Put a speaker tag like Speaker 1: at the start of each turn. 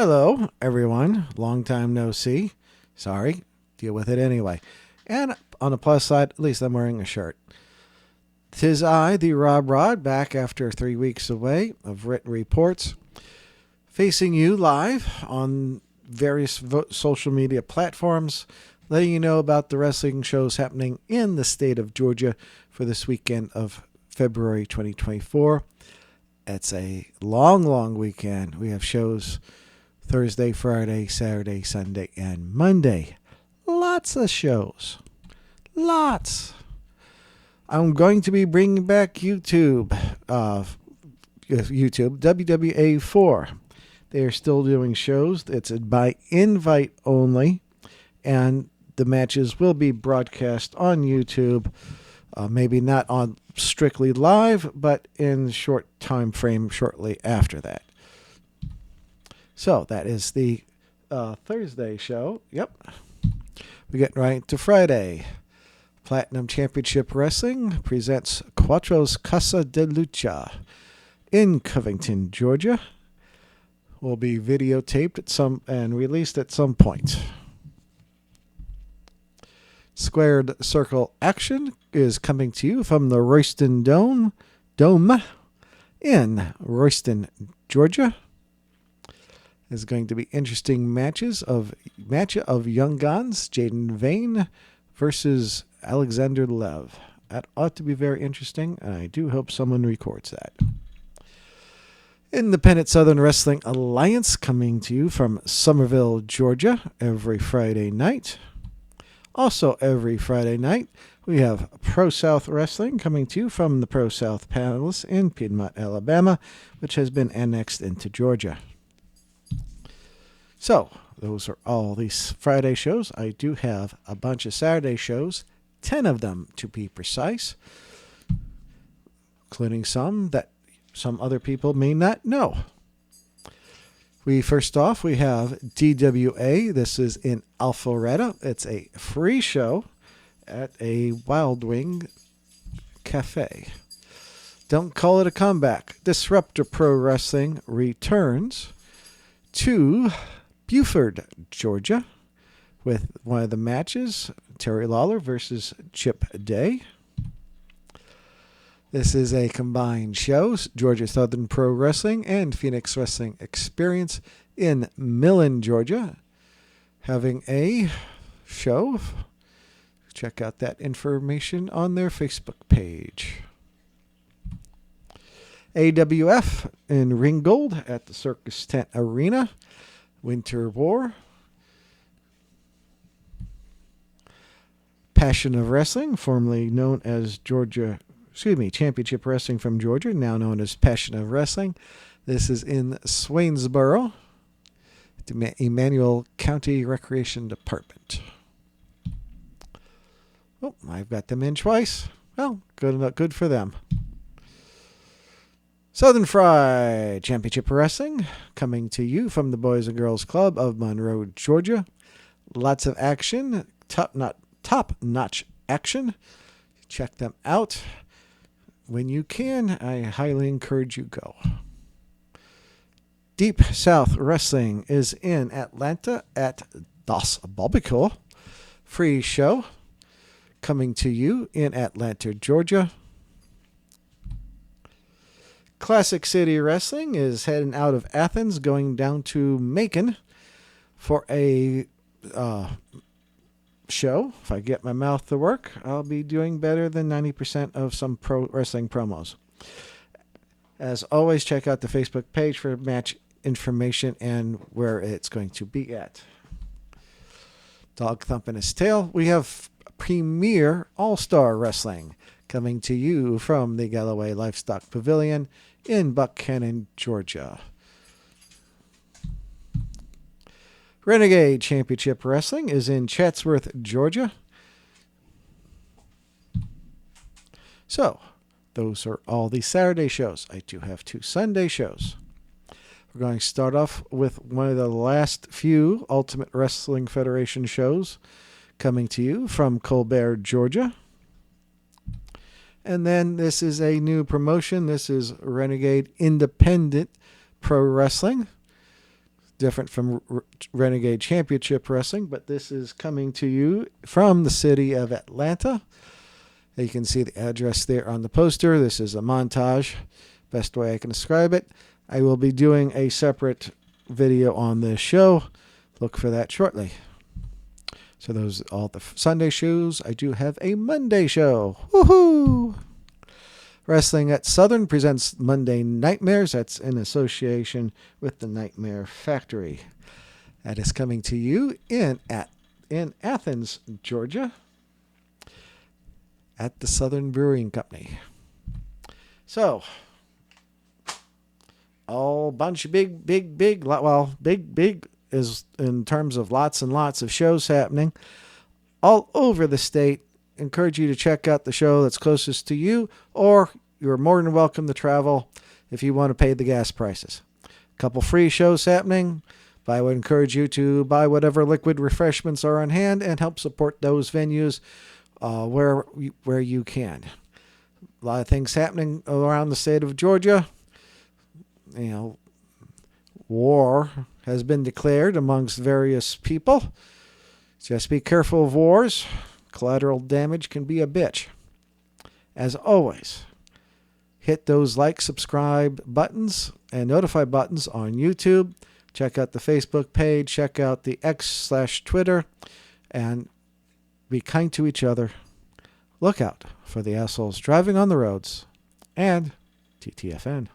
Speaker 1: Hello, everyone. Long time no see. Sorry. Deal with it anyway. And on the plus side, at least I'm wearing a shirt. 'Tis I, the Rob Rod, back after 3 weeks away of written reports, facing you live on various social media platforms, letting you know about the wrestling shows happening in the state of Georgia for this weekend of February 2024. It's a long, long weekend. We have shows Thursday, Friday, Saturday, Sunday, and Monday. Lots of shows. Lots. I'm going to be bringing back YouTube, WWA4. They are still doing shows. It's by invite only, and the matches will be broadcast on YouTube. Maybe not on strictly live, but in short time frame shortly after that. So that is the Thursday show. Yep. We get right to Friday. Platinum Championship Wrestling presents Cuatro's Casa de Lucha in Covington, Georgia. Will be videotaped and released at some point. Squared Circle Action is coming to you from the Royston Dome in Royston, Georgia. There's going to be interesting match of Young Guns, Jaden Vane versus Alexander Lev. That ought to be very interesting, and I do hope someone records that. Independent Southern Wrestling Alliance coming to you from Somerville, Georgia, every Friday night. Also every Friday night, we have Pro South Wrestling coming to you from the Pro South Palace in Piedmont, Alabama, which has been annexed into Georgia. So, those are all these Friday shows. I do have a bunch of Saturday shows, 10 of them to be precise, including some that some other people may not know. First off, we have DWA. This is in Alpharetta. It's a free show at a Wild Wing Cafe. Don't call it a comeback. Disruptor Pro Wrestling returns to Buford, Georgia, with one of the matches, Terry Lawler versus Chip Day. This is a combined show, Georgia Southern Pro Wrestling and Phoenix Wrestling Experience in Millen, Georgia, having a show. Check out that information on their Facebook page. AWF in Ringgold at the Circus Tent Arena, Winter War. Passion of Wrestling, formerly known as Championship Wrestling from Georgia, now known as Passion of Wrestling. This is in Swainsboro, the Emmanuel County Recreation Department. Oh, I've got them in twice. Well, good for them. Southern Fried Championship Wrestling coming to you from the Boys and Girls Club of Monroe, Georgia. Lots of action, top-notch action. Check them out. When you can, I highly encourage you go. Deep South Wrestling is in Atlanta at Das Balbico. Free show coming to you in Atlanta, Georgia. Classic City Wrestling is heading out of Athens, going down to Macon for a show. If I get my mouth to work, I'll be doing better than 90% of some pro wrestling promos. As always, check out the Facebook page for match information and where it's going to be at. Dog thumping his tail. We have Premier All-Star Wrestling coming to you from the Galloway Livestock Pavilion in Buckhannon, Georgia. Renegade Championship Wrestling is in Chatsworth, Georgia. So, those are all the Saturday shows. I do have 2 Sunday shows. We're going to start off with one of the last few Ultimate Wrestling Federation shows coming to you from Colbert, Georgia. And then this is a new promotion. This is Renegade Independent Pro Wrestling. different from Renegade Championship Wrestling, but this is coming to you from the city of Atlanta. You can see the address there on the poster. This is a montage, best way I can describe it. I will be doing a separate video on this show. Look for that shortly. So those are all the Sunday shows. I do have a Monday show. Woohoo! Wrestling at Southern presents Monday Nightmares. That's in association with the Nightmare Factory. That is coming to you in Athens, Georgia, at the Southern Brewing Company. So, all bunch of big is in terms of lots and lots of shows happening all over the state. Encourage you to check out the show that's closest to you, or you're more than welcome to travel if you want to pay the gas prices. A couple free shows happening. But I would encourage you to buy whatever liquid refreshments are on hand and help support those venues where you can. A lot of things happening around the state of Georgia. War has been declared amongst various people. Just be careful of wars. Collateral damage can be a bitch. As always, hit those like, subscribe buttons and notify buttons on YouTube. Check out the Facebook page. Check out the X/Twitter. And be kind to each other. Look out for the assholes driving on the roads. And TTFN.